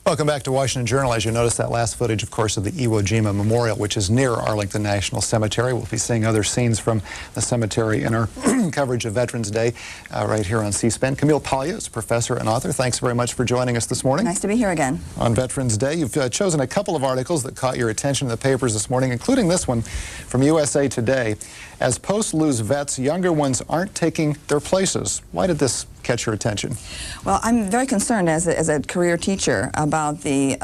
Welcome back to Washington Journal. As you notice, that last footage, of course, of the Iwo Jima Memorial, which is near Arlington National Cemetery. We'll be seeing other scenes from the cemetery in our coverage of Veterans Day right here on C-SPAN. Camille Paglia is a professor and author. Thanks very much for joining us this morning. Nice to be here again. On Veterans Day, you've chosen a couple of articles that caught your attention in the papers this morning, including this one from USA Today. As posts lose vets, younger ones aren't taking their places. Why did this catch your attention? Well, I'm very concerned as a career teacher about the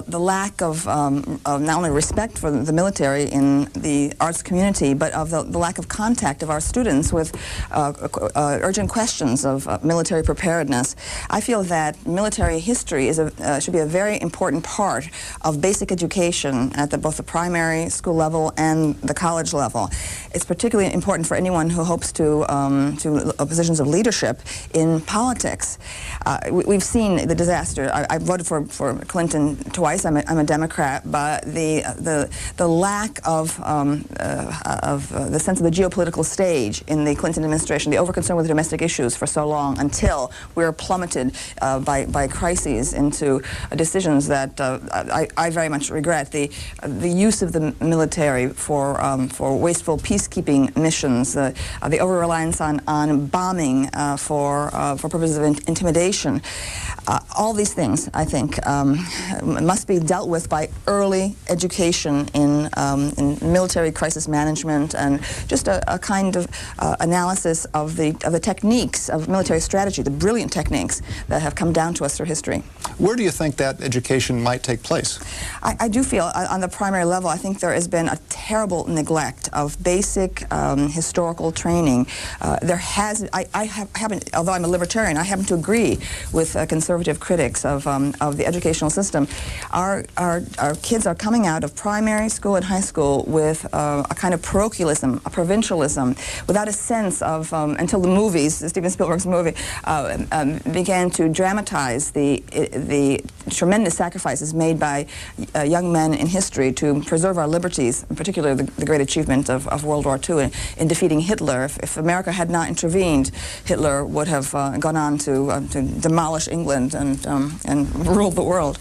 lack of not only respect for the military in the arts community, but of the lack of contact of our students with urgent questions of military preparedness. I feel that military history is should be a very important part of basic education at both the primary school level and the college level. It's particularly important for anyone who hopes to positions of leadership in politics. We've seen the disaster. I voted for Clinton twice. I'm a Democrat, but the lack of the sense of the geopolitical stage in the Clinton administration, the overconcern with domestic issues for so long, until we were plummeted by crises into decisions that I very much regret. The use of the military for wasteful peacekeeping missions, the over-reliance on bombing for purposes of intimidation. All these things, I think, must be dealt with by early education in military crisis management, and just a kind of analysis of the techniques of military strategy, the brilliant techniques that have come down to us through history. Where do you think that education might take place? I do feel on the primary level, I think there has been a terrible neglect of basic historical training. Although I'm a libertarian, I happen to agree with conservative critics of the educational system. Our kids are coming out of primary school and high school with a kind of parochialism, a provincialism, without a sense of, until the movies, Steven Spielberg's movie, began to dramatize the tremendous sacrifices made by young men in history to preserve our liberties, in particular the great achievement of World War II in defeating Hitler. If America had not intervened, Hitler would have gone on to demolish England and rule the world.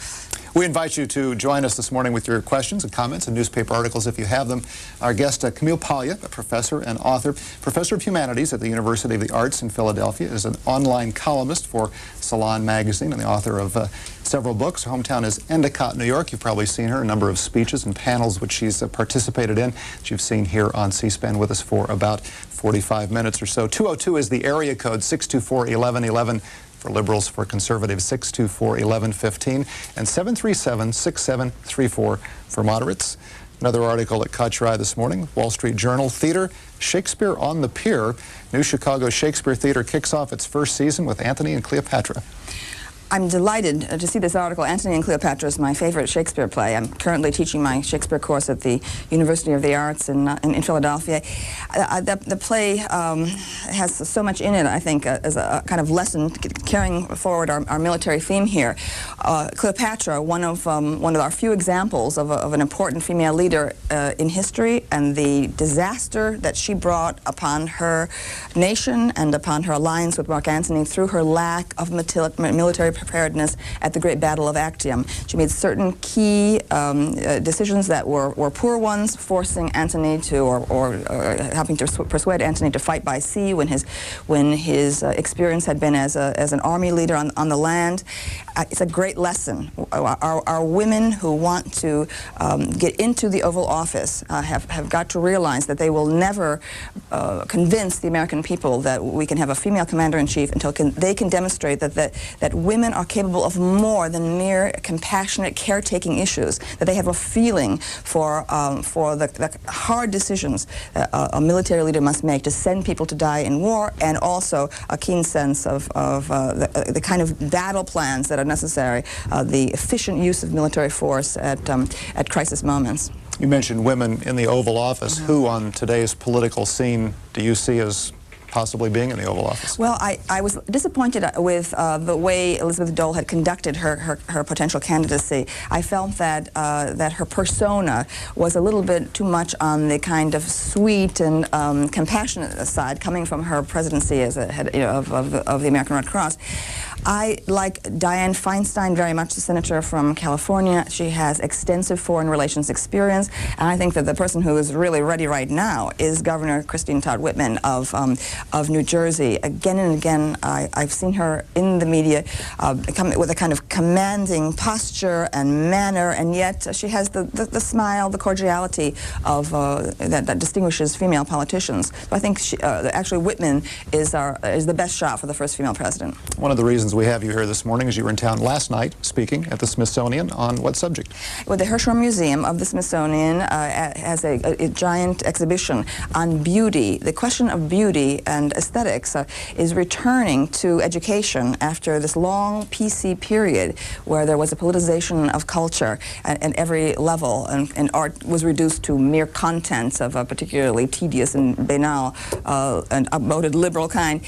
We invite you to join us this morning with your questions and comments and newspaper articles if you have them. Our guest, Camille Paglia, a professor and author, professor of humanities at the University of the Arts in Philadelphia, is an online columnist for Salon magazine and the author of several books. Her hometown is Endicott, New York. You've probably seen her, a number of speeches and panels which she's participated in, that you've seen here on C-SPAN with us for about 45 minutes or so. 202 is the area code, 624-1111. For liberals, for conservatives, 624-1115, and 737-6734 for moderates. Another article that caught your eye this morning, Wall Street Journal, Theater, Shakespeare on the Pier. New Chicago Shakespeare Theater kicks off its first season with Antony and Cleopatra. I'm delighted to see this article. Antony and Cleopatra is my favorite Shakespeare play. I'm currently teaching my Shakespeare course at the University of the Arts in Philadelphia. The play has so much in it, I think, as a kind of lesson carrying forward our military theme here. Cleopatra, one of our few examples of an important female leader in history, and the disaster that she brought upon her nation and upon her alliance with Mark Antony through her lack of military preparedness at the Great Battle of Actium. She made certain key decisions that were poor ones, forcing Antony to, or helping to persuade Antony to fight by sea when his experience had been as an army leader on the land. It's a great lesson. Our women who want to get into the Oval Office have got to realize that they will never convince the American people that we can have a female commander-in-chief until they can demonstrate that women are capable of more than mere compassionate caretaking issues, that they have a feeling for the hard decisions a military leader must make to send people to die in war, and also a keen sense of the kind of battle plans that are necessary, the efficient use of military force at crisis moments. You mentioned women in the Oval Office. Mm-hmm. Who on today's political scene do you see as possibly being in the Oval Office? Well, I was disappointed with the way Elizabeth Dole had conducted her potential candidacy. I felt that her persona was a little bit too much on the kind of sweet and compassionate side, coming from her presidency as a head of the American Red Cross. I like Dianne Feinstein very much, the senator from California. She has extensive foreign relations experience, and I think that the person who is really ready right now is Governor Christine Todd Whitman of New Jersey. Again and again, I've seen her in the media come with a kind of commanding posture and manner, and yet she has the smile, the cordiality of that distinguishes female politicians. So I think actually Whitman is the best shot for the first female president. One of the reasons we have you here this morning is you were in town last night speaking at the Smithsonian on what subject? Well, the Hirshhorn Museum of the Smithsonian has a giant exhibition on beauty. The question of beauty and aesthetics is returning to education after this long PC period where there was a politicization of culture at every level, and art was reduced to mere contents of a particularly tedious and banal and outmoded liberal kind.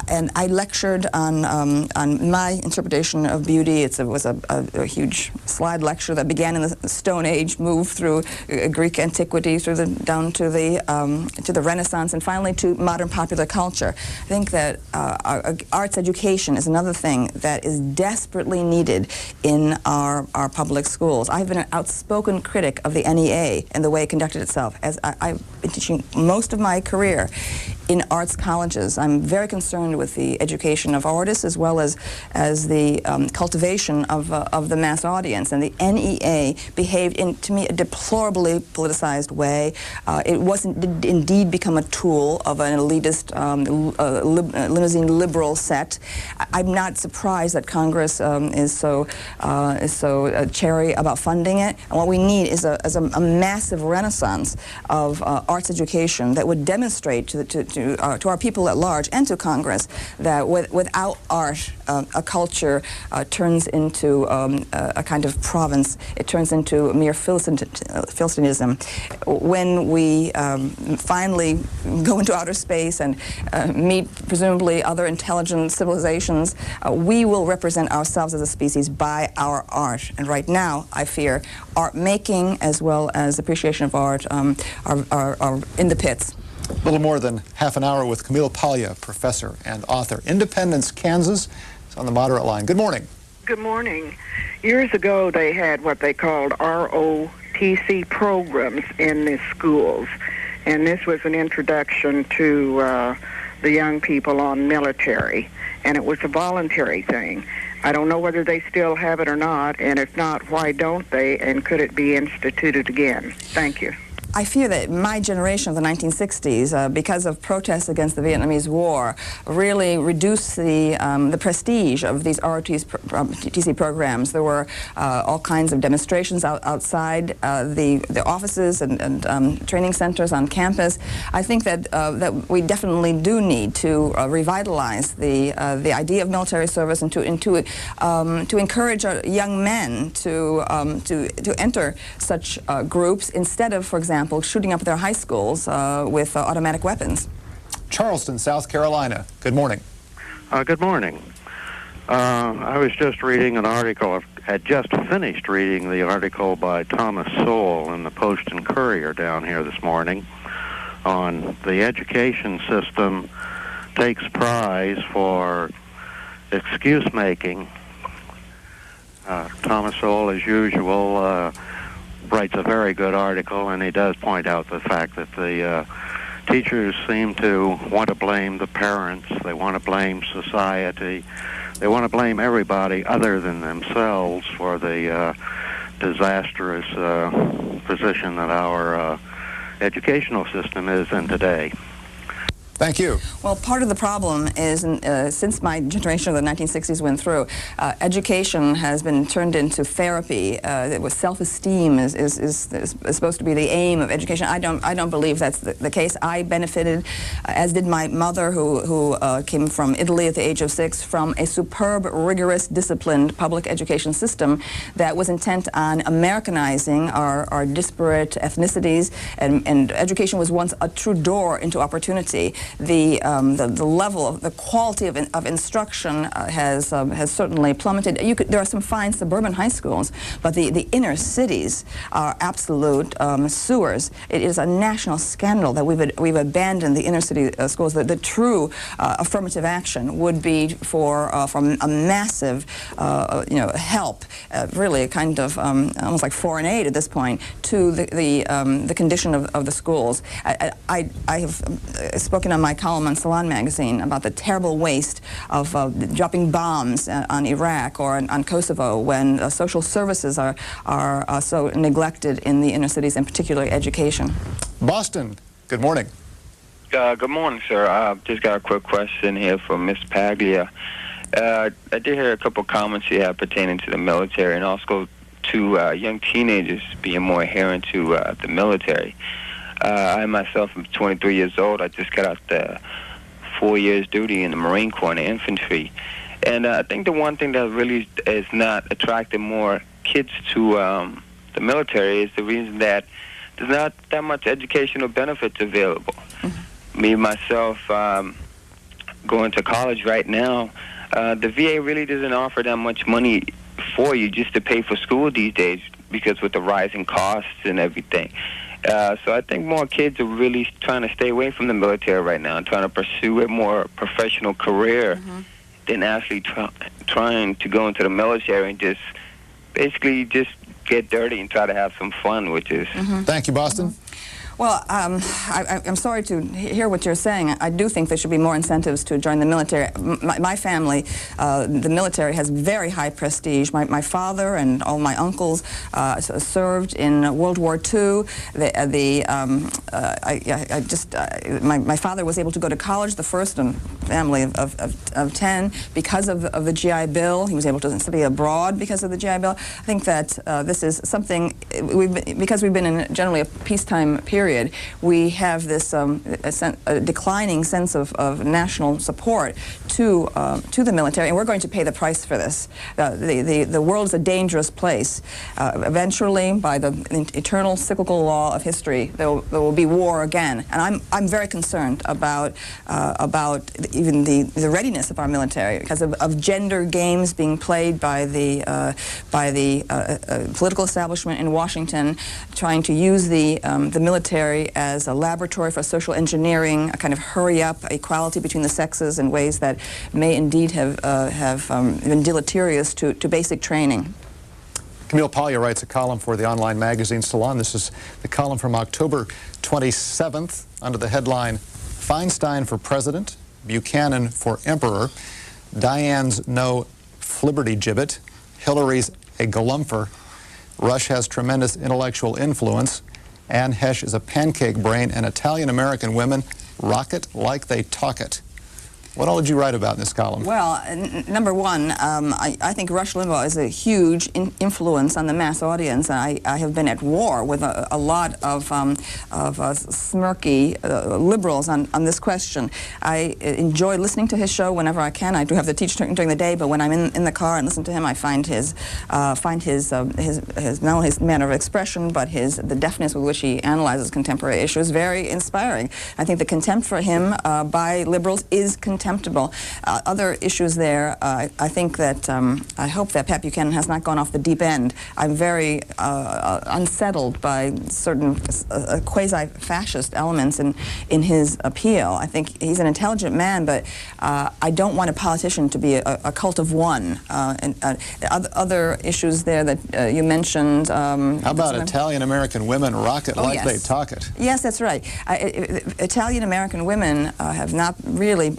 And I lectured on my interpretation of beauty. It was a huge slide lecture that began in the Stone Age, moved through Greek antiquity, down to the Renaissance, and finally to modern popular culture. I think that arts education is another thing that is desperately needed in our public schools. I've been an outspoken critic of the NEA and the way it conducted itself, as I've been teaching most of my career in arts colleges. I'm very concerned with the education of artists as well as the cultivation of the mass audience. And the NEA behaved in, to me, a deplorably politicized way. It did indeed become a tool of an elitist, limousine liberal set. I'm not surprised that Congress is so chary about funding it. And what we need is a massive renaissance of arts education that would demonstrate to our people at large and to Congress that without art, a culture turns into a kind of province. It turns into mere Philistinism. When we finally go into outer space and meet presumably other intelligent civilizations, we will represent ourselves as a species by our art. And right now, I fear, art making as well as appreciation of art are in the pits. A little more than half an hour with Camille Paglia, professor and author. Independence, Kansas is on the moderate line. Good morning. Good morning. Years ago, they had what they called ROTC programs in the schools, and this was an introduction to the young people on military, and it was a voluntary thing. I don't know whether they still have it or not, and if not, why don't they, and could it be instituted again? Thank you. I fear that my generation of the 1960s, because of protests against the Vietnamese War, really reduced the prestige of these ROTC programs. There were all kinds of demonstrations outside the offices and training centers on campus. I think that we definitely do need to revitalize the idea of military service and to encourage young men to enter such groups instead of, for example, shooting up their high schools with automatic weapons. Charleston, South Carolina. Good morning. Good morning. I was just reading an article, I had just finished reading the article by Thomas Sowell in the Post and Courier down here this morning on the education system takes prize for excuse-making. Thomas Sowell, as usual, writes a very good article, and he does point out the fact that the teachers seem to want to blame the parents, they want to blame society, they want to blame everybody other than themselves for the disastrous position that our educational system is in today. Thank you. Well, part of the problem is, since my generation of the 1960s went through, education has been turned into therapy. Self-esteem is supposed to be the aim of education. I don't believe that's the case. I benefited, as did my mother, who came from Italy at the age of 6, from a superb, rigorous, disciplined public education system that was intent on Americanizing our disparate ethnicities, and education was once a true door into opportunity. the level, the quality of instruction has certainly plummeted. There are some fine suburban high schools, but the inner cities are absolute sewers. It is a national scandal that we've abandoned the inner city schools. The true affirmative action would be for a massive help, really a kind of almost like foreign aid at this point, to the condition of the schools. I have spoken on my column on Salon magazine about the terrible waste of dropping bombs on Iraq or on Kosovo when social services are so neglected in the inner cities, and particularly education. Boston, good morning. Good morning, sir. I've just got a quick question here for Ms. Paglia. I did hear a couple comments you had pertaining to the military and also to young teenagers being more adherent to the military. I myself am 23 years old. I just got out the 4 years duty in the Marine Corps in the infantry. And I think the one thing that really is not attracting more kids to the military is the reason that there's not that much educational benefits available. Mm-hmm. Me, myself, going to college right now, the VA really doesn't offer that much money for you just to pay for school these days, because with the rising costs and everything. So I think more kids are really trying to stay away from the military right now and trying to pursue a more professional career mm-hmm. than actually trying to go into the military and just basically just get dirty and try to have some fun, which is... Mm-hmm. Thank you, Boston. Mm-hmm. Well, I'm sorry to hear what you're saying. I do think there should be more incentives to join the military. My family, the military has very high prestige. My father and all my uncles served in World War II. My father was able to go to college, the first in family of 10, because of the GI Bill. He was able to study abroad because of the GI Bill. I think that this is something, because we've been in generally a peacetime period, we have this a declining sense of national support to the military, and we're going to pay the price for this. The world is a dangerous place. Eventually, by the eternal cyclical law of history, there will be war again, and I'm very concerned about even the readiness of our military because of gender games being played by the political establishment in Washington, trying to use the military as a laboratory for social engineering, a kind of hurry-up equality between the sexes in ways that may indeed have been deleterious to basic training. Camille Paglia writes a column for the online magazine Salon. This is the column from October 27th under the headline, Feinstein for President, Buchanan for Emperor, Diane's no flibberty gibbet, Hillary's a galumper, Rush has tremendous intellectual influence, Anne Hesh is a pancake brain, and Italian-American women rock it like they talk it. What all did you write about in this column? Well, number one, I think Rush Limbaugh is a huge influence on the mass audience. I have been at war with a lot of smirky liberals on this question. I enjoy listening to his show whenever I can. I do have to teach during the day, but when I'm in the car and listen to him, I find his not only his manner of expression, but the deftness with which he analyzes contemporary issues very inspiring. I think the contempt for him by liberals is contemptible. Other issues there, I think that, I hope that Pat Buchanan has not gone off the deep end. I'm very unsettled by certain quasi-fascist elements in his appeal. I think he's an intelligent man, but I don't want a politician to be a cult of one. Other issues there that you mentioned. How about Italian-American women rock it like they talk it? Yes, that's right. Italian-American women have not really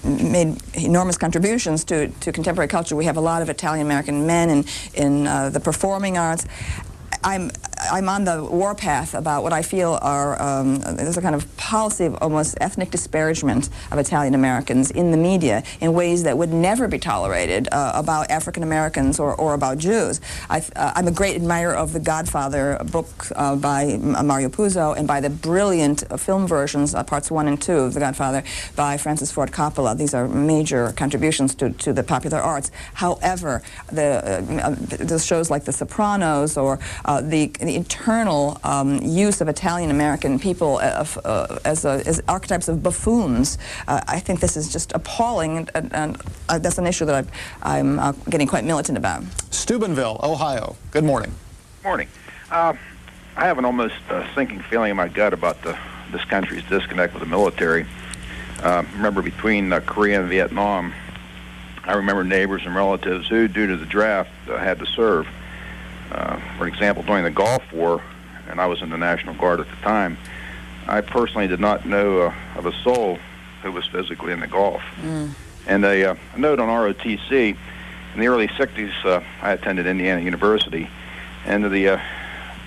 made enormous contributions to contemporary culture. We have a lot of Italian-American men in the performing arts. I'm on the warpath about what I feel are there's a kind of policy of almost ethnic disparagement of Italian Americans in the media in ways that would never be tolerated about African Americans or about Jews. I'm a great admirer of The Godfather book by Mario Puzo, and by the brilliant film versions, parts 1 and 2 of The Godfather by Francis Ford Coppola. These are major contributions to the popular arts. However, the shows like The Sopranos or the internal use of Italian-American people as archetypes of buffoons, I think this is just appalling, and that's an issue that I'm getting quite militant about. Steubenville, Ohio. Good morning. Morning. I have an almost sinking feeling in my gut about this country's disconnect with the military. Remember, between Korea and Vietnam, I remember neighbors and relatives who, due to the draft, had to serve. For example, during the Gulf War, and I was in the National Guard at the time, I personally did not know of a soul who was physically in the Gulf. And a note on ROTC, in the early 60s, I attended Indiana University, and to the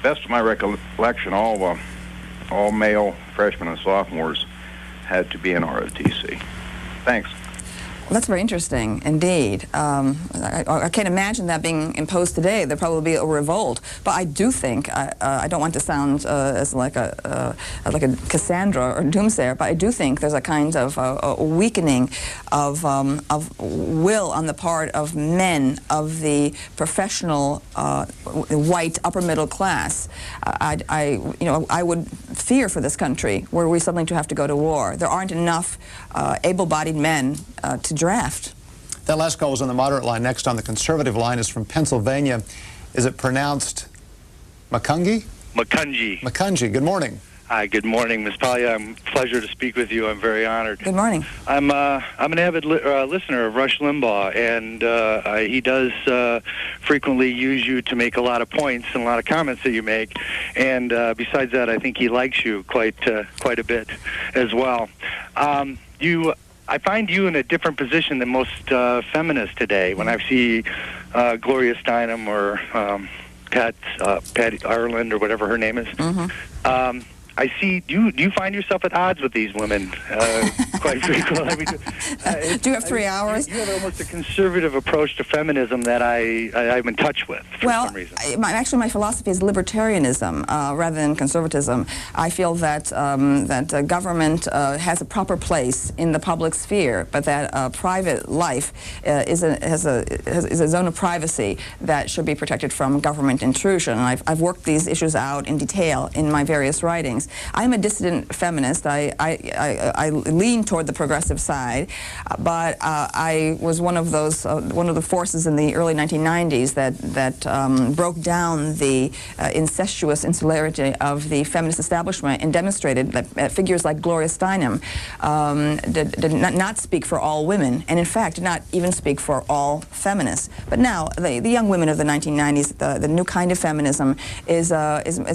best of my recollection, all male freshmen and sophomores had to be in ROTC. Thanks. Well, that's very interesting, indeed. I can't imagine that being imposed today. There'd probably be a revolt. But I do think, I don't want to sound as like a Cassandra or doomsayer, but I do think there's a kind of a weakening of will on the part of men of the professional white upper middle class. I would fear for this country were we suddenly to have to go to war. There aren't enough able-bodied men to draft. That last call was on the moderate line. Next on the conservative line is from Pennsylvania. Is it pronounced Makungi? Makungi. Makungi. Good morning. Hi, good morning, Ms. Paglia. Pleasure to speak with you. I'm very honored. Good morning. I'm an avid listener of Rush Limbaugh, and he does frequently use you to make a lot of points and a lot of comments that you make. And besides that, I think he likes you quite a bit as well. I find you in a different position than most feminists today. When I see Gloria Steinem or Patty Ireland or whatever her name is, I see do you find yourself at odds with these women quite frequently? I mean, do you have 3 hours? You have almost a conservative approach to feminism that I'm in touch with for some reason. Actually, my philosophy is libertarianism rather than conservatism. I feel that government has a proper place in the public sphere, but that private life is a zone of privacy that should be protected from government intrusion. And I've worked these issues out in detail in my various writings. I'm a dissident feminist. I lean toward the progressive side, but I was one of the forces in the early 1990s that broke down the incestuous insularity of the feminist establishment and demonstrated that figures like Gloria Steinem did not speak for all women, and in fact did not even speak for all feminists. But now the young women of the 1990s, the new kind of feminism is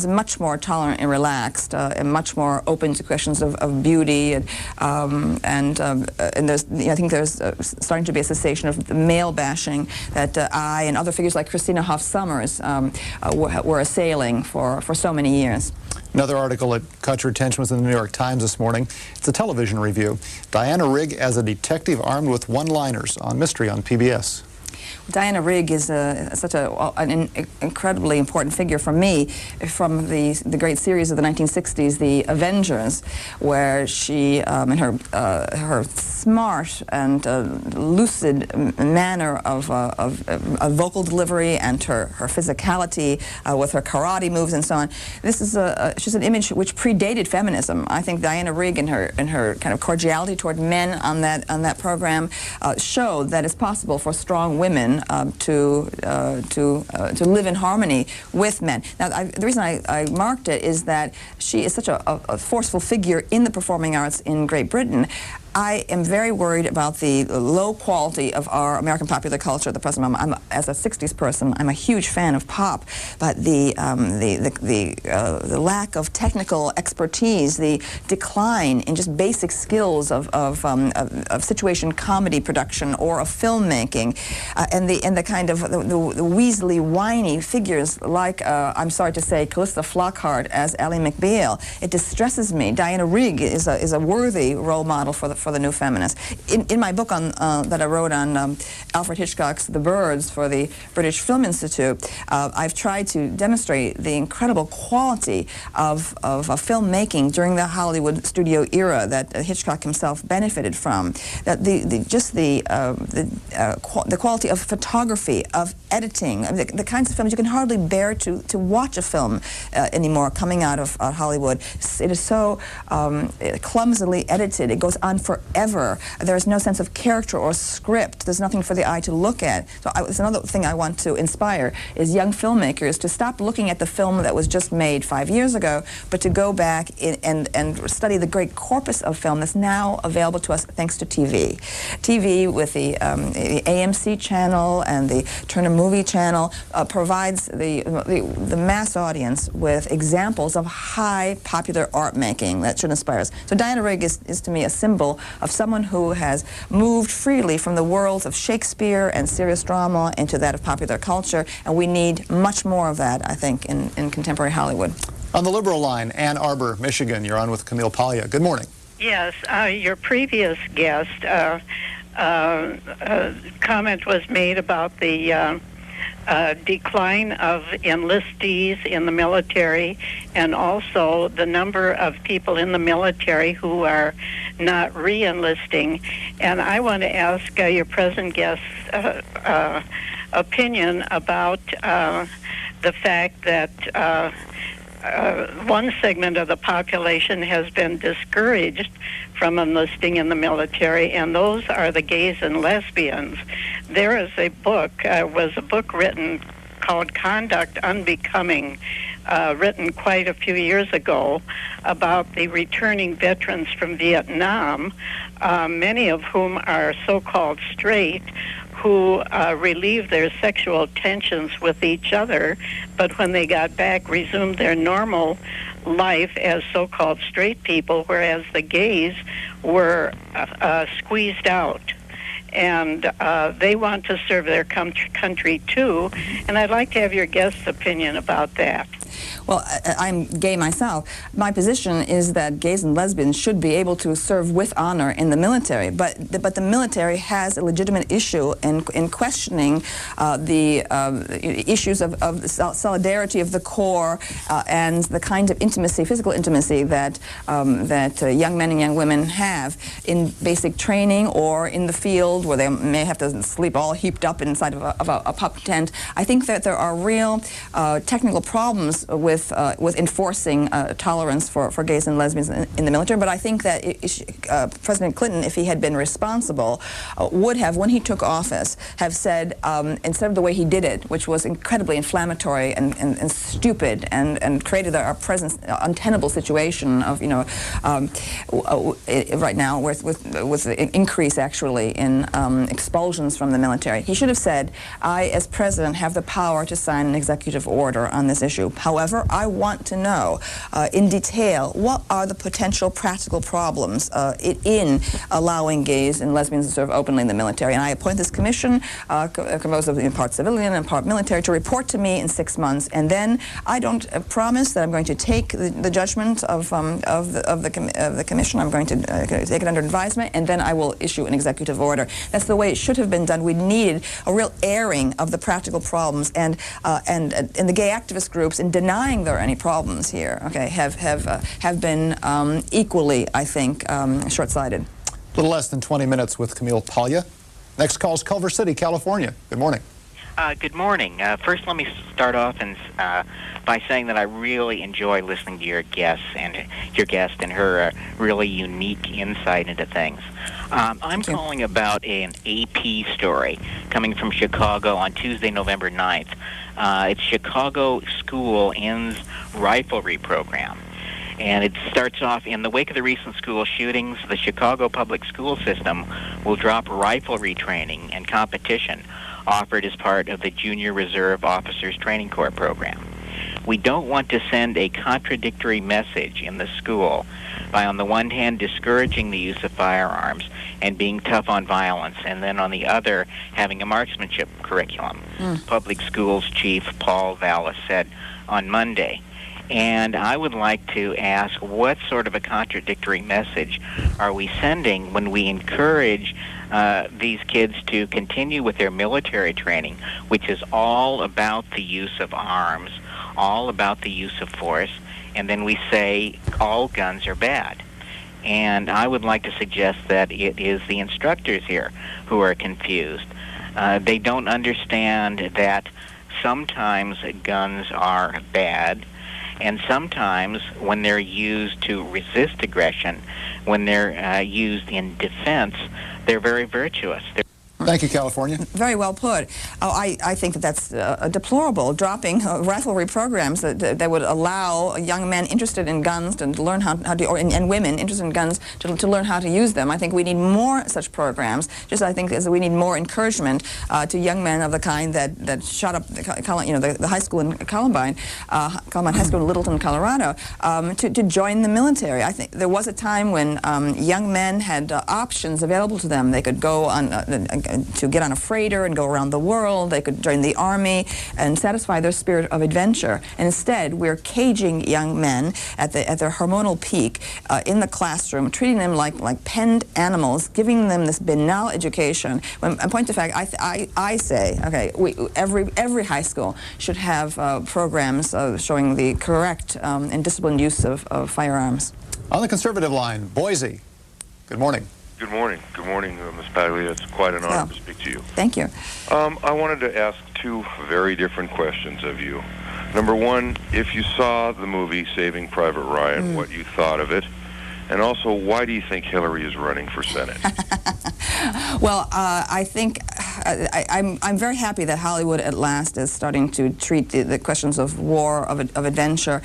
much more tolerant and relaxed. And much more open to questions of beauty, and there's, I think there's starting to be a cessation of the male bashing that I and other figures like Christina Hoff Sommers were assailing for so many years. Another article that caught your attention was in the New York Times this morning. It's a television review. Diana Rigg as a detective armed with one-liners on Mystery on PBS. Diana Rigg is such an incredibly important figure for me from the great series of the 1960s, The Avengers, where she, in her smart and lucid manner of vocal delivery and her physicality with her karate moves and so on. This is she's an image which predated feminism. I think Diana Rigg and her kind of cordiality toward men on that program showed that it's possible for strong women to live in harmony with men. Now, the reason I marked it is that she is such a forceful figure in the performing arts in Great Britain. I am very worried about the low quality of our American popular culture at the present moment. As a 60s person, I'm a huge fan of pop, but the lack of technical expertise, the decline in just basic skills of situation comedy production or of filmmaking, and the kind of the weaselly, whiny figures like I'm sorry to say, Callista Flockhart as Ally McBeal. It distresses me. Diana Rigg is a worthy role model for for the new feminist. In my book that I wrote on Alfred Hitchcock's The Birds for the British Film Institute, I've tried to demonstrate the incredible quality of filmmaking during the Hollywood studio era that Hitchcock himself benefited from. That the quality of photography, of editing, the kinds of films you can hardly bear to watch a film anymore coming out of Hollywood. It is so clumsily edited. It goes on forever. There is no sense of character or script. There's nothing for the eye to look at. So it's another thing I want to inspire is young filmmakers to stop looking at the film that was just made 5 years ago, but to go back and study the great corpus of film that's now available to us thanks to TV. TV with the AMC channel and the Turner Movie Channel provides the mass audience with examples of high popular art making that should inspire us. So Diana Rigg is to me a symbol of someone who has moved freely from the world of Shakespeare and serious drama into that of popular culture, and we need much more of that, I think, in contemporary Hollywood. On the liberal line, Ann Arbor, Michigan, you're on with Camille Paglia. Good morning. Yes, your previous guest comment was made about the decline of enlistees in the military, and also the number of people in the military who are not re-enlisting. And I want to ask your present guest's opinion about the fact that one segment of the population has been discouraged from enlisting in the military, and those are the gays and lesbians. There is a book, was a book written called Conduct Unbecoming, written quite a few years ago about the returning veterans from Vietnam, many of whom are so-called straight, who relieved their sexual tensions with each other, but when they got back resumed their normal life as so-called straight people, whereas the gays were squeezed out. And they want to serve their country too, and I'd like to have your guest's opinion about that. Well, I'm gay myself. My position is that gays and lesbians should be able to serve with honor in the military, but the military has a legitimate issue in questioning the issues of solidarity of the Corps and the kind of intimacy, physical intimacy that young men and young women have in basic training or in the field where they may have to sleep all heaped up inside of a pup tent. I think that there are real technical problems with enforcing tolerance for gays and lesbians in the military, but I think that President Clinton, if he had been responsible, would have, when he took office, have said, instead of the way he did it, which was incredibly inflammatory and stupid and created our present untenable situation of, right now with the increase actually in expulsions from the military. He should have said, I, as president, have the power to sign an executive order on this issue. However, I want to know in detail what are the potential practical problems in allowing gays and lesbians to serve openly in the military. And I appoint this commission, composed of in part civilian and part military, to report to me in 6 months. And then I don't promise that I'm going to take the judgment of the commission. I'm going to take it under advisement, and then I will issue an executive order. That's the way it should have been done. We needed a real airing of the practical problems, and the gay activist groups, in denying there are any problems here, okay, have been equally, I think, short-sighted. A little less than 20 minutes with Camille Paglia. Next call is Culver City, California. Good morning. Good morning. First, let me start off by saying that I really enjoy listening to your guest and her really unique insight into things. I'm calling about an AP story coming from Chicago on Tuesday, November 9th. It's Chicago School Ends Riflery Program. And it starts off, in the wake of the recent school shootings, the Chicago public school system will drop riflery training and competition offered as part of the Junior Reserve Officers Training Corps program. We don't want to send a contradictory message in the school by, on the one hand, discouraging the use of firearms and being tough on violence, and then on the other, having a marksmanship curriculum. Public Schools Chief Paul Vallis said on Monday. And I would like to ask, what sort of a contradictory message are we sending when we encourage these kids to continue with their military training, which is all about the use of arms, all about the use of force, and then we say all guns are bad? And I would like to suggest that it is the instructors here who are confused. They don't understand that sometimes guns are bad, and sometimes when they're used to resist aggression, when they're used in defense, they're very virtuous. Thank you, California. Very well put. Oh, I think that that's deplorable, dropping riflery programs that would allow young men interested in guns to learn how to, and women interested in guns to learn how to use them. I think we need more such programs. Just I think as we need more encouragement to young men of the kind that shot up the high school in Columbine High School in Littleton, Colorado, to join the military. I think there was a time when young men had options available to them. They could go on to get on a freighter and go around the world. They could join the army and satisfy their spirit of adventure. And instead, we're caging young men at their hormonal peak in the classroom, treating them like penned animals, giving them this banal education. When, in point of fact, I say, okay, every high school should have programs showing the correct and disciplined use of firearms. On the conservative line, Boise. Good morning. Good morning. Good morning, Ms. Paglia. It's quite an honor to speak to you. Thank you. I wanted to ask two very different questions of you. Number one, if you saw the movie Saving Private Ryan, what you thought of it, and also, why do you think Hillary is running for Senate? Well, I think I'm very happy that Hollywood at last is starting to treat the questions of war, of adventure.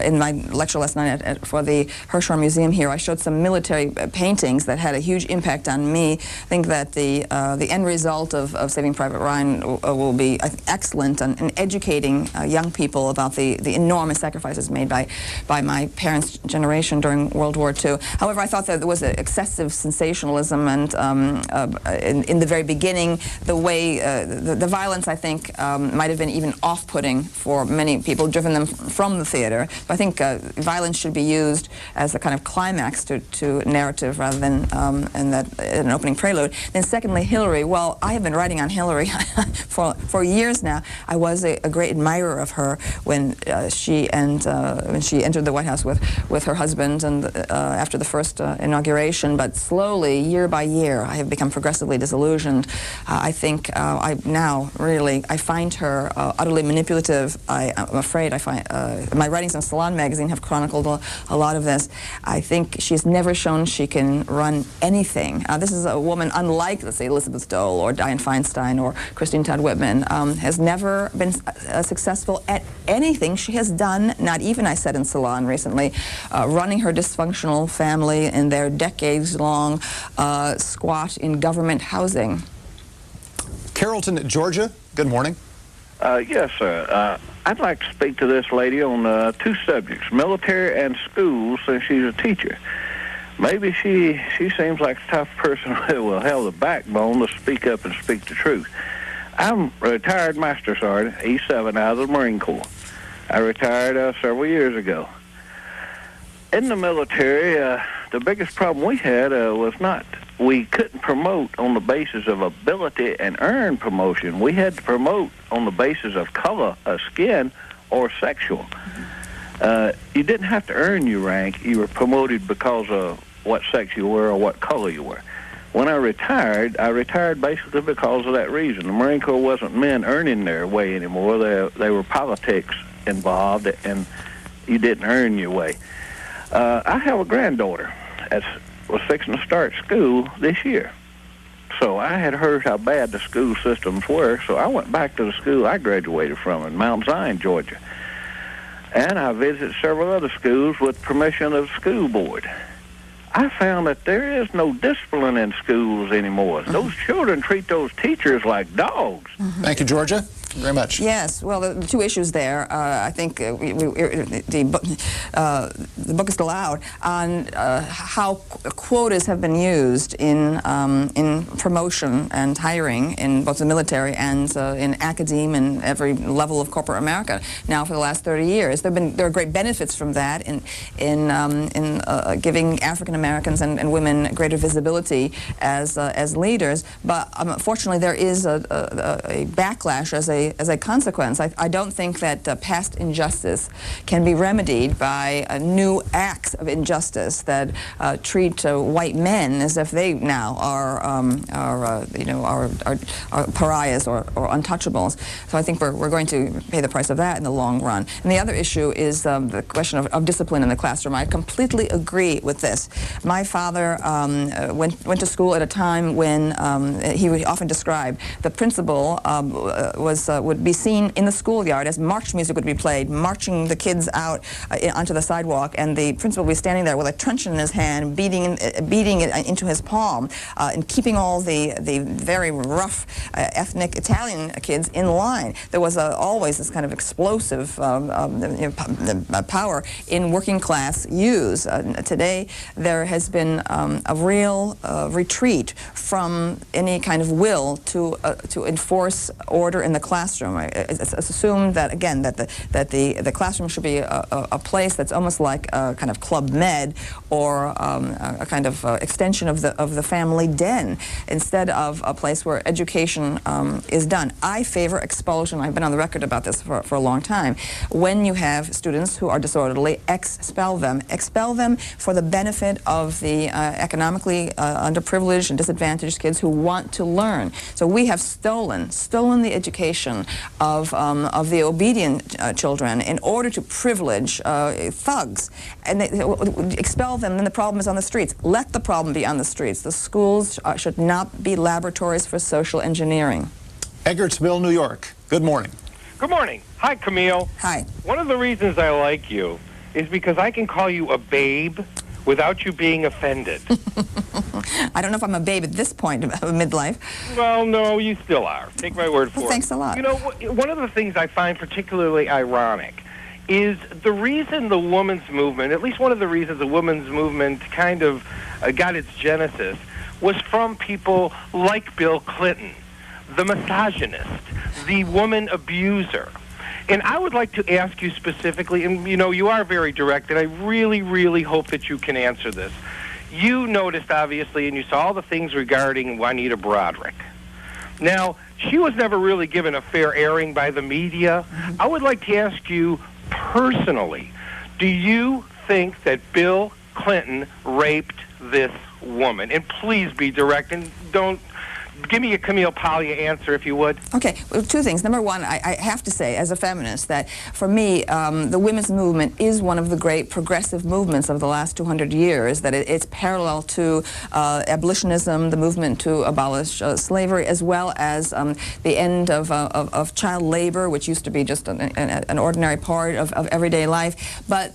In my lecture last night for the Hirshhorn Museum here, I showed some military paintings that had a huge impact on me. I think that the end result of Saving Private Ryan will be excellent in educating young people about the enormous sacrifices made by my parents' generation during World War II. However, I thought that there was excessive sensationalism, and in the very beginning, the way the violence, I think, might have been even off-putting for many people, driven them from the theater. But I think violence should be used as a kind of climax to narrative rather than an opening prelude. Then secondly, Hillary. Well, I have been writing on Hillary for years now. I was a great admirer of her when she entered the White House with her husband and after the first inauguration. But slowly, year by year, I have become progressively disillusioned. I think I find her utterly manipulative. I'm afraid my writings in Salon magazine have chronicled a lot of this. I think she's never shown she can run anything. This is a woman unlike, let's say, Elizabeth Dole or Dianne Feinstein or Christine Todd Whitman, has never been successful at anything she has done, not even, I said in Salon recently, running her dysfunctional family in their decades-long squat in government housing. Carrollton, Georgia, good morning. Yes, sir. I'd like to speak to this lady on two subjects, military and schools, since she's a teacher. Maybe she seems like the type of person who will have the backbone to speak up and speak the truth. I'm a retired Master Sergeant, E7 out of the Marine Corps. I retired several years ago. In the military, the biggest problem we had was we couldn't promote on the basis of ability and earn promotion. We had to promote on the basis of color of skin or sexual. You didn't have to earn your rank. You were promoted because of what sex you were or what color you were. When I retired basically because of that reason. The Marine Corps wasn't men earning their way anymore. They were politics involved, and you didn't earn your way. I have a granddaughter that was fixing to start school this year. So I had heard how bad the school systems were, so I went back to the school I graduated from in Mount Zion, Georgia. And I visited several other schools with permission of the school board. I found that there is no discipline in schools anymore. Those children treat those teachers like dogs. Thank you, Georgia. Thank you very much. Yes, well, the two issues there, I think the book is still out on how quotas have been used in promotion and hiring in both the military and in academia and every level of corporate America now for the last 30 years. There are great benefits from that in giving African Americans and women greater visibility as leaders, but unfortunately there is a backlash as a consequence. I don't think that past injustice can be remedied by new acts of injustice that treat white men as if they now are pariahs or untouchables. So I think we're going to pay the price of that in the long run. And the other issue is the question of discipline in the classroom. I completely agree with this. My father went to school at a time when he would often describe the principal would be seen in the schoolyard as march music would be played, marching the kids out onto the sidewalk, and the principal would be standing there with a truncheon in his hand, beating it into his palm, and keeping all the very rough ethnic Italian kids in line. There was always this kind of explosive power in working class youths. Today there has been a real retreat from any kind of will to enforce order in the classroom. It's assumed that, again, that the classroom should be a place that's almost like a kind of Club Med or a kind of extension of the family den, instead of a place where education is done. I favor expulsion. I've been on the record about this for a long time. When you have students who are disorderly, expel them. Expel them for the benefit of the economically underprivileged and disadvantaged kids who want to learn. So we have stolen the education of the obedient children in order to privilege thugs. And they expel them, then the problem is on the streets. Let the problem be on the streets. The schools should not be laboratories for social engineering. Edgartsville, New York. Good morning. Good morning. Hi, Camille. Hi. One of the reasons I like you is because I can call you a babe without you being offended. I don't know if I'm a babe at this point of midlife. Well, no, you still are. Take my word for it. Thanks a lot. You know, one of the things I find particularly ironic is the reason the women's movement, at least one of the reasons the women's movement kind of got its genesis, was from people like Bill Clinton, the misogynist, the woman abuser. And I would like to ask you specifically, and you know, you are very direct, and I really, really hope that you can answer this. You noticed, obviously, and you saw all the things regarding Juanita Broderick. Now, she was never really given a fair airing by the media. I would like to ask you personally, do you think that Bill Clinton raped this woman? And please be direct, and don't give me a Camille Paglia answer, if you would. Okay, well, two things. Number one, I have to say, as a feminist, that for me, the women's movement is one of the great progressive movements of the last 200 years, that it's parallel to abolitionism, the movement to abolish slavery, as well as the end of child labor, which used to be just an ordinary part of everyday life. But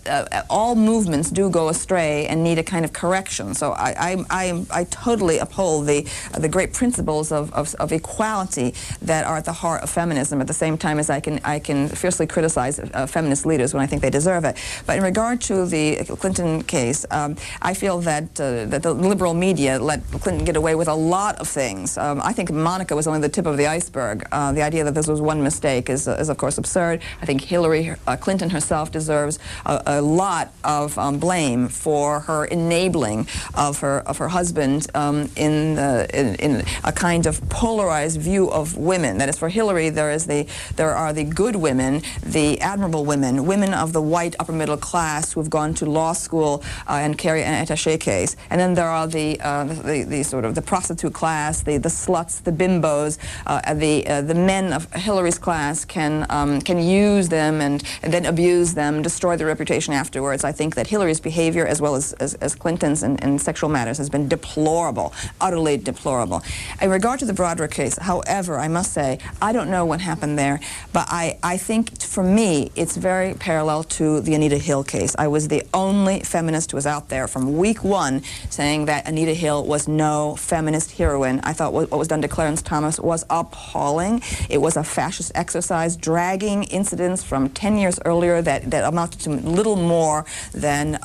all movements do go astray and need a kind of correction. So I totally uphold the great principles of equality that are at the heart of feminism, at the same time as I can fiercely criticize feminist leaders when I think they deserve it. But in regard to the Clinton case, I feel that the liberal media let Clinton get away with a lot of things. I think Monica was only the tip of the iceberg. The idea that this was one mistake is of course absurd. I think Hillary Clinton herself deserves a lot of blame for her enabling of her husband in a kind of polarized view of women. That is, for Hillary, there are the good women, the admirable women, women of the white upper middle class who have gone to law school and carry an attaché case, and then there are the sort of the prostitute class, the sluts, the bimbos, the men of Hillary's class can use them and then abuse them, destroy their reputation afterwards. I think that Hillary's behavior, as well as Clinton's in sexual matters, has been deplorable, utterly deplorable. In regard to the Broderick case, however, I must say, I don't know what happened there, but I think, for me, it's very parallel to the Anita Hill case. I was the only feminist who was out there from week one saying that Anita Hill was no feminist heroine. I thought what was done to Clarence Thomas was appalling. It was a fascist exercise, dragging incidents from 10 years earlier that amounted to little more than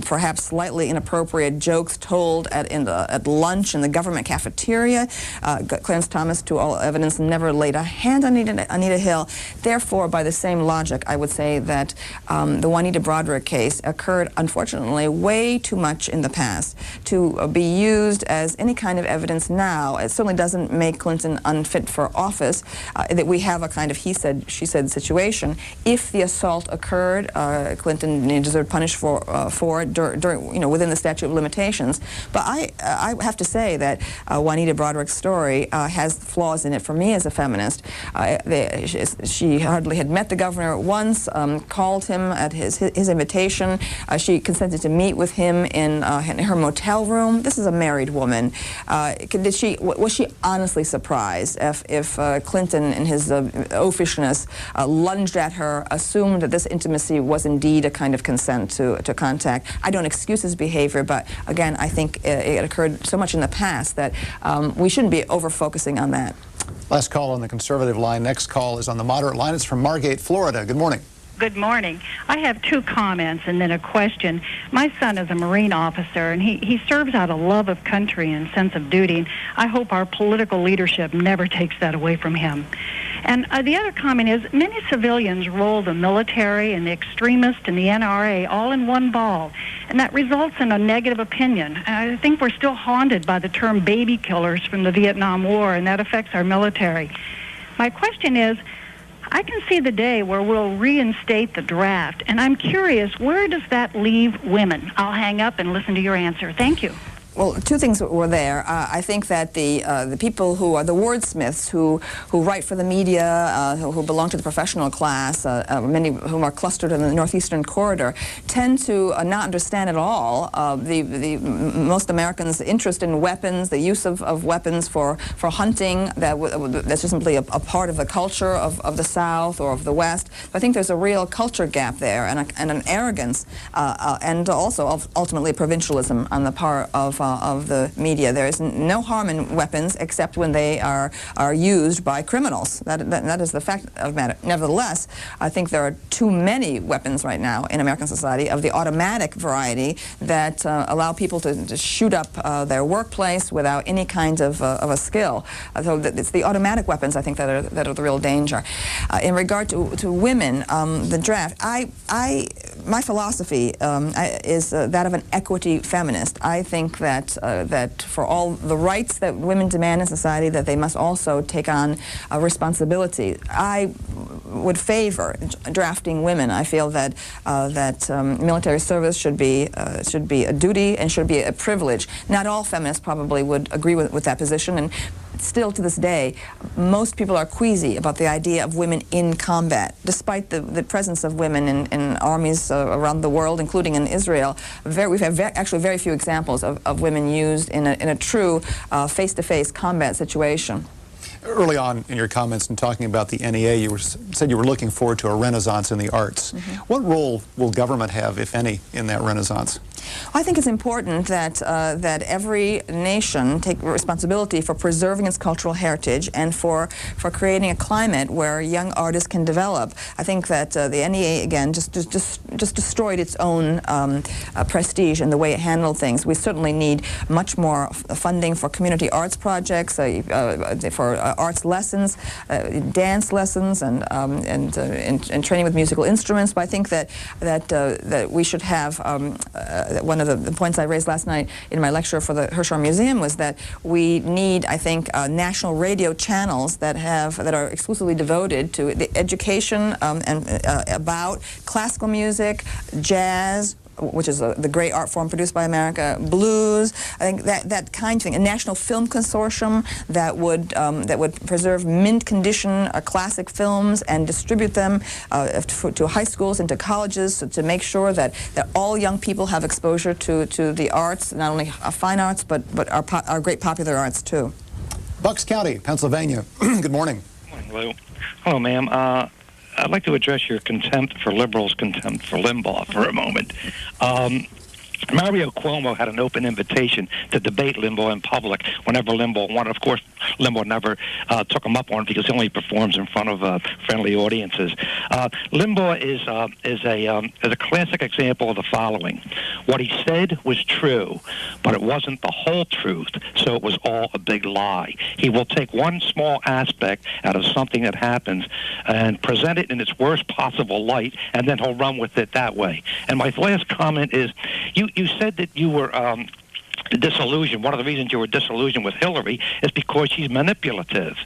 perhaps slightly inappropriate jokes told at lunch in the government cafeteria. Clarence Thomas, to all evidence, never laid a hand on Anita Hill. Therefore, by the same logic, I would say that the Juanita Broderick case occurred, unfortunately, way too much in the past to be used as any kind of evidence now. It certainly doesn't make Clinton unfit for office, that we have a kind of he said, she said situation. If the assault occurred, Clinton deserved punishment for it during, within the statute of limitations. But I have to say that Juanita Broderick's story has flaws in it for me as a feminist. She hardly had met the governor once, called him at his invitation. She consented to meet with him in her motel room. This is a married woman. Was she honestly surprised if Clinton, in his oafishness, lunged at her, assumed that this intimacy was indeed a kind of consent to contact? I don't excuse his behavior, but again, I think it occurred so much in the past that we shouldn't be over-focusing on that. Last call on the conservative line. Next call is on the moderate line. It's from Margate, Florida. Good morning. Good morning. I have two comments and then a question. My son is a Marine officer, and he serves out a love of country and sense of duty. And I hope our political leadership never takes that away from him. And the other comment is, many civilians roll the military and the extremists and the NRA all in one ball, and that results in a negative opinion. I think we're still haunted by the term baby killers from the Vietnam War, and that affects our military. My question is, I can see the day where we'll reinstate the draft, and I'm curious, where does that leave women? I'll hang up and listen to your answer. Thank you. Well, two things were there. I think that the people who are the wordsmiths who write for the media, who belong to the professional class, many of whom are clustered in the northeastern corridor, tend to not understand at all most Americans' interest in weapons, the use of weapons for hunting. That's just simply a part of the culture of the South or of the West. I think there's a real culture gap there, and an arrogance, and also ultimately provincialism on the part of the media. There is no harm in weapons except when they are used by criminals. That is the fact of the matter. Nevertheless, I think there are too many weapons right now in American society of the automatic variety that allow people to shoot up their workplace without any kind of a skill. So it's the automatic weapons, I think, that are the real danger. In regard to women, the draft, my philosophy is that of an equity feminist. I think that for all the rights that women demand in society, that they must also take on a responsibility. I would favor drafting women. I feel that military service should be a duty and should be a privilege. Not all feminists probably would agree with that position, and still to this day, most people are queasy about the idea of women in combat. Despite the presence of women in armies around the world, including in Israel, we've had actually very few examples of women used in a true face-to-face combat situation. Early on in your comments in talking about the NEA, you said you were looking forward to a renaissance in the arts. Mm-hmm. What role will government have, if any, in that renaissance? I think it's important that every nation take responsibility for preserving its cultural heritage and for creating a climate where young artists can develop. I think that the NEA, again, just destroyed its own prestige in the way it handled things. We certainly need much more funding for community arts projects, for arts lessons, dance lessons, and training with musical instruments. But I think that we should have one of the points I raised last night in my lecture for the Hirshhorn Museum was that we need, I think, national radio channels that are exclusively devoted to the education about classical music, jazz, which is the great art form produced by America, blues, I think that kind of thing. A national film consortium that would preserve mint condition classic films and distribute them to high schools and to colleges to make sure that all young people have exposure to the arts, not only fine arts, but our great popular arts too. Bucks County, Pennsylvania. Good morning. Hello. Hello, ma'am. I'd like to address your contempt for liberals' contempt for Limbaugh for a moment. Mario Cuomo had an open invitation to debate Limbaugh in public whenever Limbaugh wanted. Of course, Limbaugh never took him up on it because he only performs in front of friendly audiences. Limbaugh is a classic example of the following. What he said was true, but it wasn't the whole truth, so it was all a big lie. He will take one small aspect out of something that happens and present it in its worst possible light, and then he'll run with it that way. And my last comment is, you said that you were disillusioned. One of the reasons you were disillusioned with Hillary is because she's manipulative.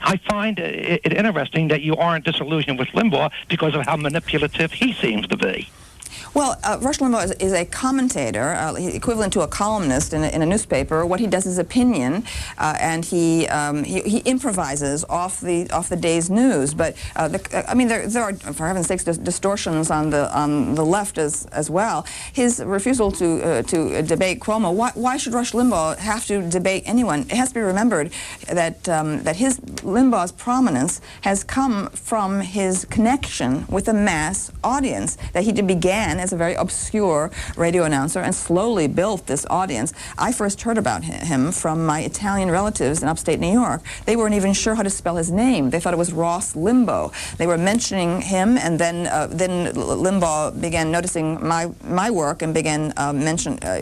I find it interesting that you aren't disillusioned with Limbaugh because of how manipulative he seems to be. Well, Rush Limbaugh is a commentator, equivalent to a columnist in a newspaper. What he does is opinion, and he improvises off the day's news. But I mean, there are, for heaven's sakes, distortions on the left as well. His refusal to debate Cuomo. Why should Rush Limbaugh have to debate anyone? It has to be remembered that Limbaugh's prominence has come from his connection with a mass audience. That he began as a very obscure radio announcer and slowly built this audience. I first heard about him from my Italian relatives in upstate New York. They weren't even sure how to spell his name. They thought it was Ross Limbaugh. They were mentioning him, and then Limbaugh began noticing my work and began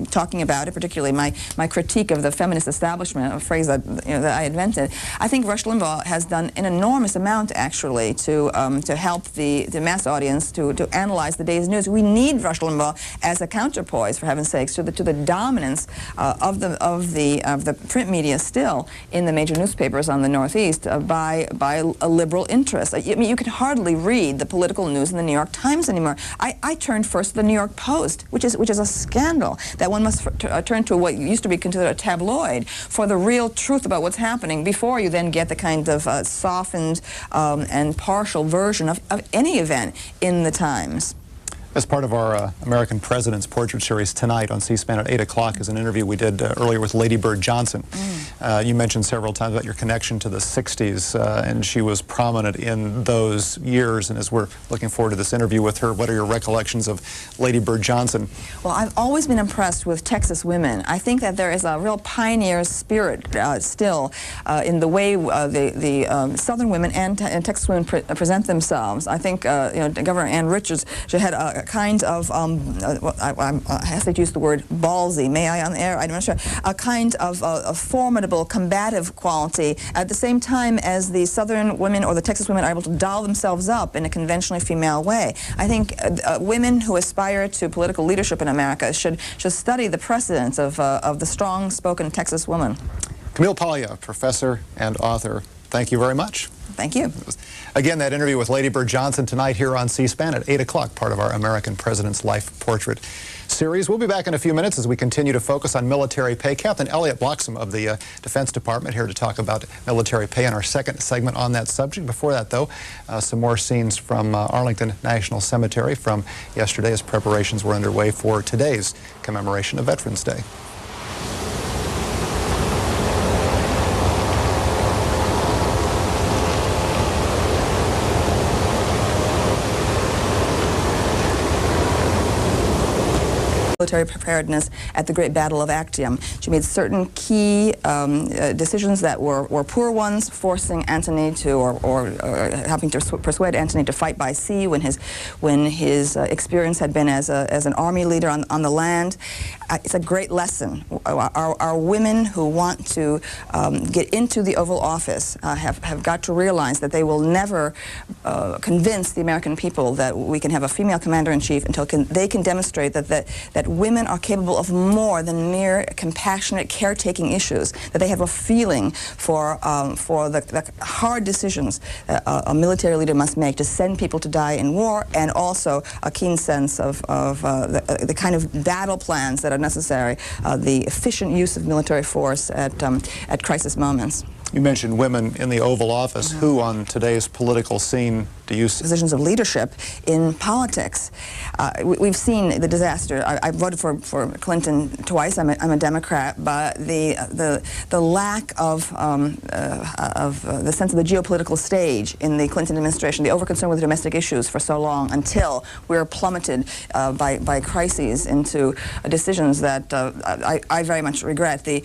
talking about it, particularly my critique of the feminist establishment, a phrase that I invented. I think Rush Limbaugh has done an enormous amount, actually, to help the mass audience to analyze the day's news. We need Rush Limbaugh as a counterpoise, for heaven's sakes, to the dominance of the print media still in the major newspapers on the Northeast by a liberal interest. I mean, you can hardly read the political news in the New York Times anymore. I turned first to the New York Post, which is a scandal that one must turn to what used to be considered a tabloid for the real truth about what's happening before you then get the kind of softened and partial version of any event in the Times. As part of our American President's Portrait Series tonight on C-SPAN at 8 o'clock is an interview we did earlier with Lady Bird Johnson. You mentioned several times about your connection to the 60s, and she was prominent in those years. And as we're looking forward to this interview with her, what are your recollections of Lady Bird Johnson? Well, I've always been impressed with Texas women. I think that there is a real pioneer spirit still in the way the Southern women and Texas women present themselves. I think Governor Ann Richards, she had a kind of, I hesitate to use the word ballsy, may I on the air? I'm not sure. A kind of a formidable, combative quality at the same time as the Southern women or the Texas women are able to doll themselves up in a conventionally female way. I think women who aspire to political leadership in America should study the precedents of the strong-spoken Texas woman. Camille Paglia, professor and author, thank you very much. Thank you. Again, that interview with Lady Bird Johnson tonight here on C-SPAN at 8 o'clock, part of our American President's Life Portrait series. We'll be back in a few minutes as we continue to focus on military pay. Captain Elliot Bloxham of the Defense Department here to talk about military pay in our second segment on that subject. Before that, though, some more scenes from Arlington National Cemetery from yesterday as preparations were underway for today's commemoration of Veterans Day. Military preparedness at the Great Battle of Actium. She made certain key decisions that were poor ones, forcing Antony to, or helping to persuade Antony to fight by sea when his experience had been as an army leader on the land. It's a great lesson. Our women who want to get into the Oval Office have got to realize that they will never convince the American people that we can have a female commander-in-chief until they can demonstrate that women are capable of more than mere compassionate caretaking issues, that they have a feeling for the hard decisions a military leader must make to send people to die in war, and also a keen sense of the kind of battle plans that are necessary, the efficient use of military force at crisis moments. You mentioned women in the Oval Office. Who on today's political scene do you see? Positions of leadership in politics. We've seen the disaster. I voted for Clinton twice. I'm a Democrat, but the lack of the sense of the geopolitical stage in the Clinton administration, the overconcern with domestic issues for so long, until we were plummeted by crises into decisions that I very much regret. The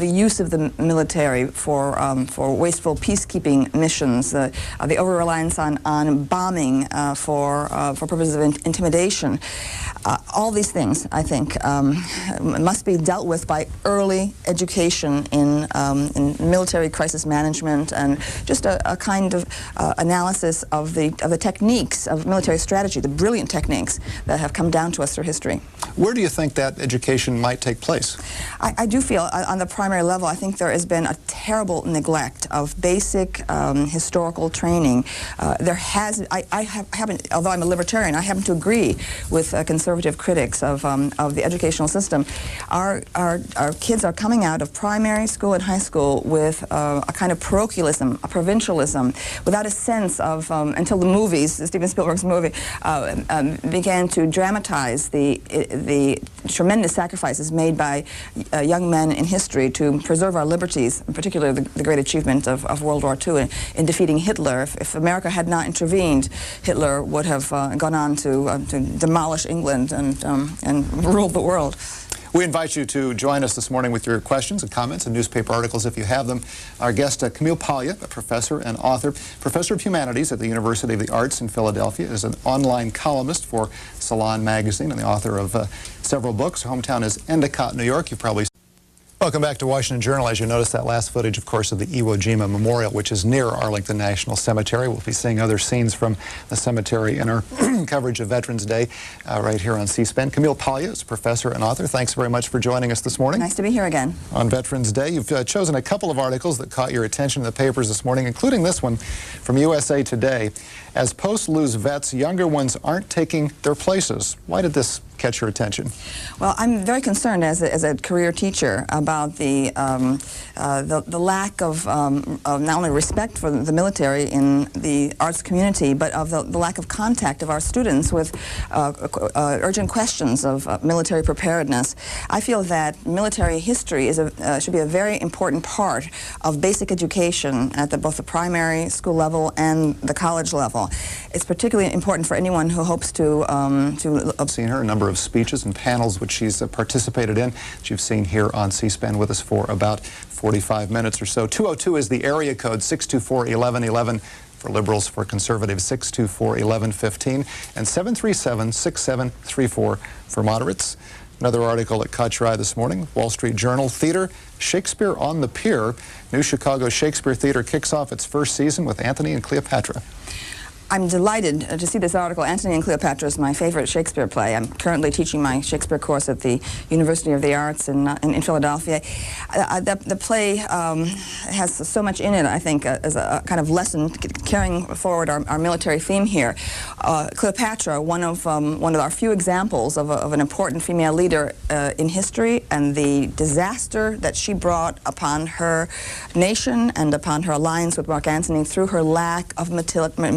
use of the military for wasteful peacekeeping missions, the over-reliance on bombing for purposes of intimidation. All these things, I think, must be dealt with by early education in military crisis management, and just a kind of analysis of the techniques of military strategy, the brilliant techniques that have come down to us through history. Where do you think that education might take place? I do feel, on the primary level, I think there has been a terrible neglect of basic historical training. Although I'm a libertarian, I happen to agree with conservative critics of the educational system. Our kids are coming out of primary school and high school with a kind of parochialism, a provincialism, without a sense of, until the movies, Steven Spielberg's movie, began to dramatize the tremendous sacrifices made by young men in history to preserve our liberties, in particular the great achievement of World War II in defeating Hitler. If America had not intervened, Hitler would have gone on to demolish England and rule the world. We invite you to join us this morning with your questions and comments and newspaper articles if you have them. Our guest, Camille Paglia, a professor and author, professor of humanities at the University of the Arts in Philadelphia, is an online columnist for Salon magazine and the author of several books. Her hometown is Endicott, New York. You've probably Welcome back to Washington Journal. As you notice, that last footage, of course, of the Iwo Jima Memorial, which is near Arlington National Cemetery. We'll be seeing other scenes from the cemetery in our coverage of Veterans Day right here on C-SPAN. Camille Paglia is a professor and author. Thanks very much for joining us this morning. Nice to be here again. On Veterans Day, you've chosen a couple of articles that caught your attention in the papers this morning, including this one from USA Today. As posts lose vets, younger ones aren't taking their places. Why did this catch your attention? Well, I'm very concerned as a career teacher about the lack of not only respect for the military in the arts community, but of the lack of contact of our students with urgent questions of military preparedness. I feel that military history is should be a very important part of basic education at both the primary school level and the college level. It's particularly important for anyone who hopes to I've seen her a number of speeches and panels which she's participated in, that you've seen here on C-SPAN with us for about 45 minutes or so. 202 is the area code, 624-1111 for liberals, for conservatives 624-1115, and 737-6734 for moderates. Another article that caught your eye this morning, Wall Street Journal, Theater, Shakespeare on the Pier. New Chicago Shakespeare Theater kicks off its first season with Antony and Cleopatra. I'm delighted to see this article. Antony and Cleopatra is my favorite Shakespeare play. I'm currently teaching my Shakespeare course at the University of the Arts in Philadelphia. The play has so much in it, I think, as a kind of lesson carrying forward our military theme here. Cleopatra, one of our few examples of an important female leader in history, and the disaster that she brought upon her nation and upon her alliance with Mark Antony through her lack of military